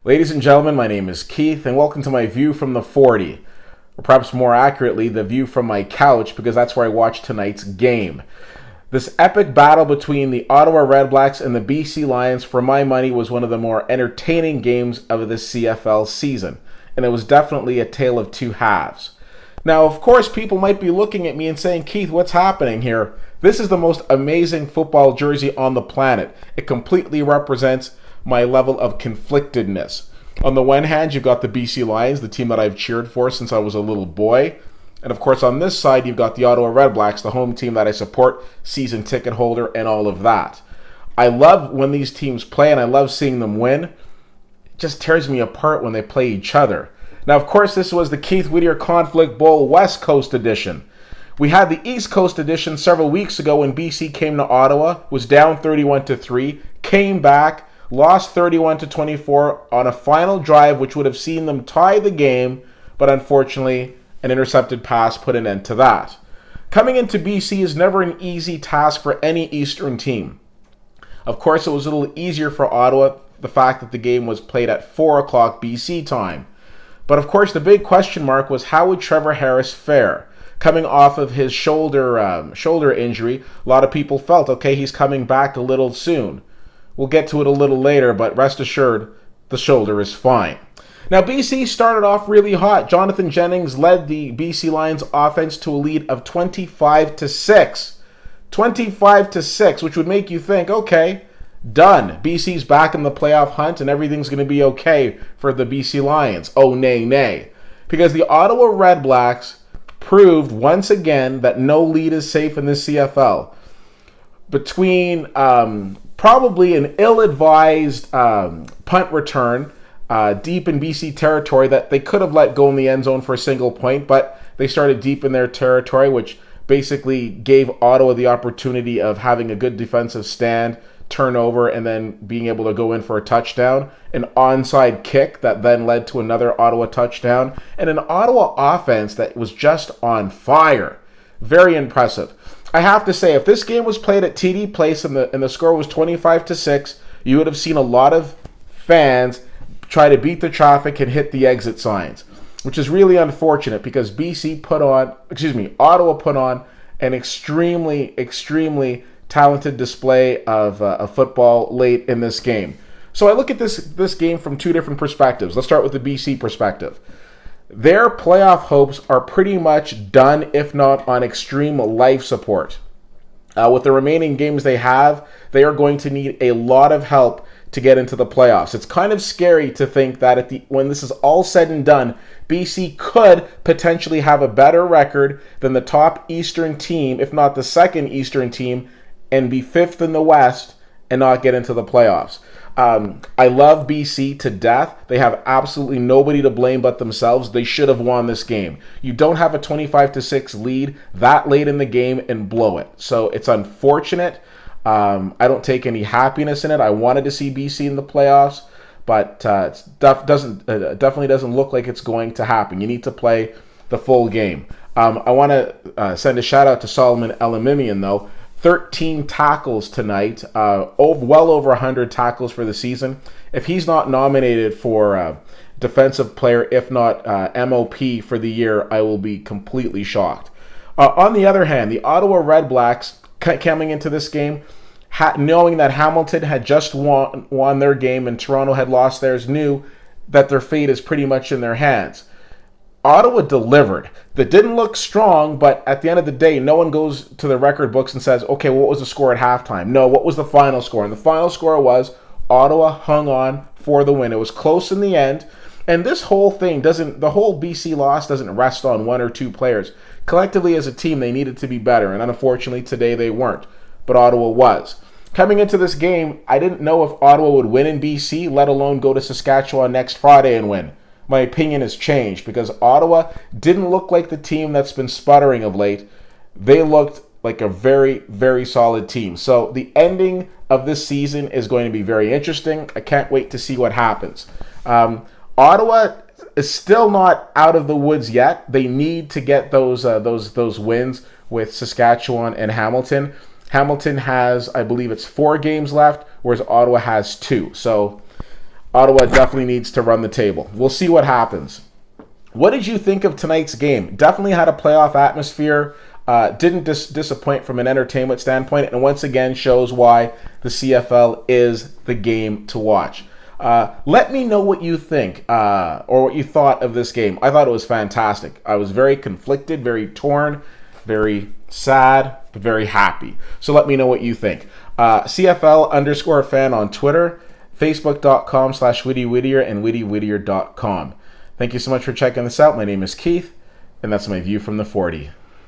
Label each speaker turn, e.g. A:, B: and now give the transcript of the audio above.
A: Ladies and gentlemen, my name is Keith, and welcome to my view from the 40, or perhaps more accurately, the view from my couch, because that's where I watched tonight's game. This epic battle between the Ottawa REDBLACKS and the BC Lions, for my money, was one of the more entertaining games of this CFL season, and it was definitely a tale of two halves. Now, of course, people might be looking at me and saying, Keith, what's happening here? This is the most amazing football jersey on the planet. It completely represents my level of conflictedness. On the one hand, you've got the BC Lions, the team that I've cheered for since I was a little boy. And of course, on this side, you've got the Ottawa REDBLACKS, the home team that I support, season ticket holder, and all of that. I love when these teams play, and I love seeing them win. It just tears me apart when they play each other. Now, of course, this was the Keith Whittier Conflict Bowl West Coast edition. We had the East Coast edition several weeks ago when BC came to Ottawa, was down 31-3, came back, lost 31-24 on a final drive which would have seen them tie the game, but unfortunately an intercepted pass put an end to that. Coming into BC is never an easy task for any Eastern team. Of course, it was a little easier for Ottawa, the fact that the game was played at 4 o'clock BC time. But of course, the big question mark was, how would Trevor Harris fare? Coming off of his shoulder injury, a lot of people felt, okay, he's coming back a little soon. We'll get to it a little later, but rest assured, the shoulder is fine. Now, BC started off really hot. Jonathan Jennings led the BC Lions offense to a lead of 25-6. 25-6, which would make you think, okay, done. BC's back in the playoff hunt and everything's going to be okay for the BC Lions. Oh, nay, nay. Because the Ottawa REDBLACKS proved once again that no lead is safe in this CFL. Between probably an ill-advised punt return deep in BC territory that they could have let go in the end zone for a single point, but they started deep in their territory, which basically gave Ottawa the opportunity of having a good defensive stand, turnover, and then being able to go in for a touchdown, an onside kick that then led to another Ottawa touchdown, and an Ottawa offense that was just on fire. Very impressive. I have to say, if this game was played at TD Place and the score was 25-6, you would have seen a lot of fans try to beat the traffic and hit the exit signs, which is really unfortunate because Ottawa put on an extremely talented display of football late in this game. So I look at this game from two different perspectives. Let's start with the BC perspective. Their playoff hopes are pretty much done, if not on extreme life support. With the remaining games they have, they are going to need a lot of help to get into the playoffs. It's kind of scary to think that when this is all said and done, BC could potentially have a better record than the top Eastern team, if not the second Eastern team, and be fifth in the West and not get into the playoffs. I love BC to death. They have absolutely nobody to blame but themselves. They should have won this game. You don't have a 25-6 lead that late in the game and blow it. So it's unfortunate. I don't take any happiness in it. I wanted to see BC in the playoffs, but it definitely doesn't look like it's going to happen. You need to play the full game. I want to send a shout out to Solomon Elamimian, though. 13 tackles tonight, well over 100 tackles for the season. If he's not nominated for Defensive Player, if not MOP for the year, I will be completely shocked. On the other hand, the Ottawa REDBLACKS coming into this game, knowing that Hamilton had just won their game and Toronto had lost theirs, knew that their fate is pretty much in their hands. Ottawa delivered. That didn't look strong, but at the end of the day, no one goes to the record books and says, okay, what was the score at halftime? No, what was the final score? And the final score was Ottawa hung on for the win. It was close in the end, and this whole thing the whole BC loss doesn't rest on one or two players. Collectively as a team, they needed to be better, and unfortunately today they weren't, but Ottawa was. Coming into this game, I didn't know if Ottawa would win in BC, let alone go to Saskatchewan next Friday and win. My opinion has changed because Ottawa didn't look like the team that's been sputtering of late. They looked like a very, very solid team. So the ending of this season is going to be very interesting. I can't wait to see what happens. Ottawa is still not out of the woods yet. They need to get those wins with Saskatchewan and Hamilton. Hamilton has, I believe it's 4 games left, whereas Ottawa has 2. So Ottawa definitely needs to run the table. We'll see what happens. What did you think of tonight's game? Definitely had a playoff atmosphere. Didn't disappoint from an entertainment standpoint, and once again shows why the CFL is the game to watch. Let me know what you think or what you thought of this game. I thought it was fantastic. I was very conflicted, very torn, very sad, but very happy. So let me know what you think. CFL_fan on Twitter, Facebook.com/WhittyWhittier and WhittyWhittier.com. Thank you so much for checking this out. My name is Keith, and that's my view from the 40.